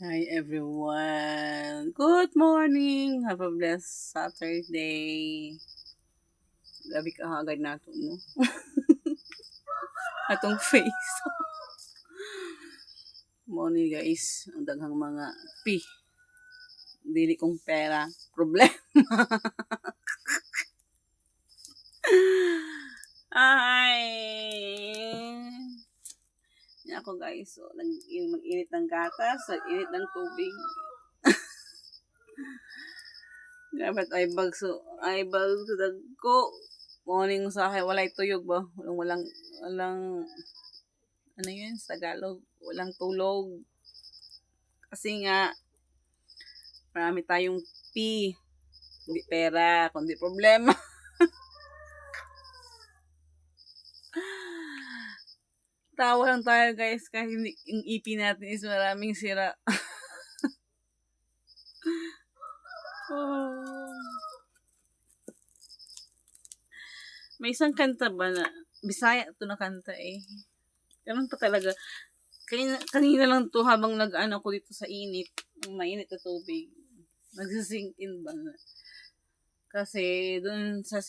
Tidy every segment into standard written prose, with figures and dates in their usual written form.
Hi everyone. Good morning. Have a blessed Saturday. Gabi ka agad nato, no? Atong face. Morning guys. Ang daghang mga pi. Dili kong pera. Problem. Ay. Yan ako guys. So, mag-init ng gatas. Nag-init ng tubig. Dapat ay bag sa dagko. Morning sa akin, walay tuyog ba? Walang, ano yun sa Tagalog? Walang tulog. Kasi nga, marami tayong P. Hindi pera, kundi problema. Tawa lang tayo guys, kasi yung EP natin is maraming sira. Oh. May isang kanta ba na, Bisaya to na kanta eh. Ganun pa talaga. Kanina lang to habang nag-ano ko dito sa init, ang mainit na tubig. Nagsisink in ba na. Kasi doon sa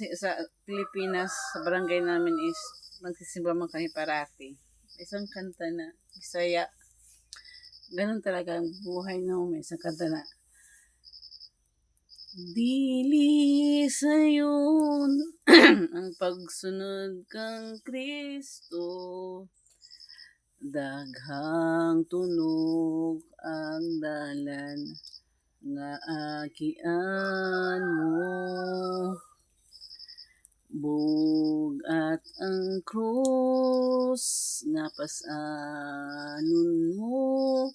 Pilipinas, sa barangay namin is magsisimba man kami parati. Isang kanta na Bisaya. Ganun talaga ang buhay, no? May isang kanta na dili sayon ang pagsunod kang Kristo, daghang tunog ang dalan nga agian mo, bugat ang krus nga pasanon mo,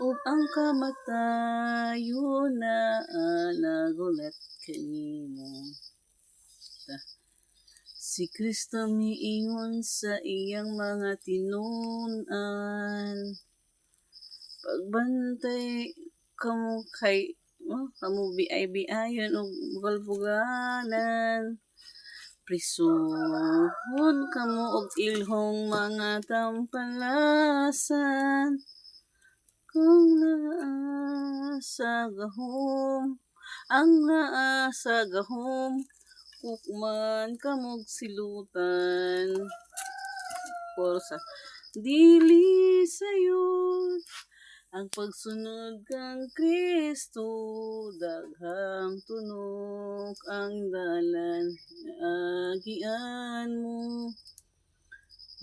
ug ang kamatayon na nagulat kanimo. Si Kristo miingon sa iyang mga tinun-an, pagbantay kamo kay kamo biay-biayon ug bugal-bugalan, prisuhon kamo og ilhong mga tampalasan, kung naa sa gahom, ang naa sa gahom, hukman kamog silutan. Porsa, dili sayon ang pagsunod kang Kristo, daghang tunog ang dalan agian mo,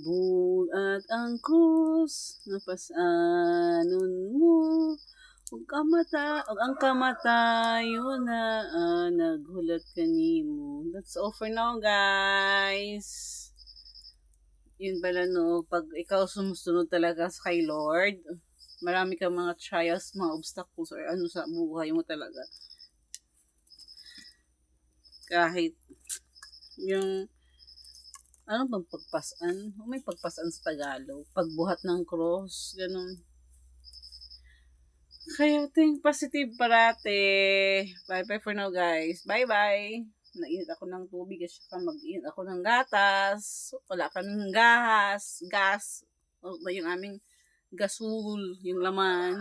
bugat ang krus nga pasanon mo, ug ang kamatayon na naghulat kanimo. That's all for now, guys. Yun pala, no, pag ikaw sumusunod talaga sa kay Lord, marami kang mga trials, mga obstacles, or ano sa buhay mo talaga. Kahit yung ano bang pagpasan? May pagpasan sa Tagalog. Pagbuhat ng cross, ganun. Kaya think positive parate. Bye-bye for now, guys. Bye-bye. Nainit ako ng tubig at saka mag-init ako ng gatas. Wala kaming gas. O ba yung aming gasol, yung laman.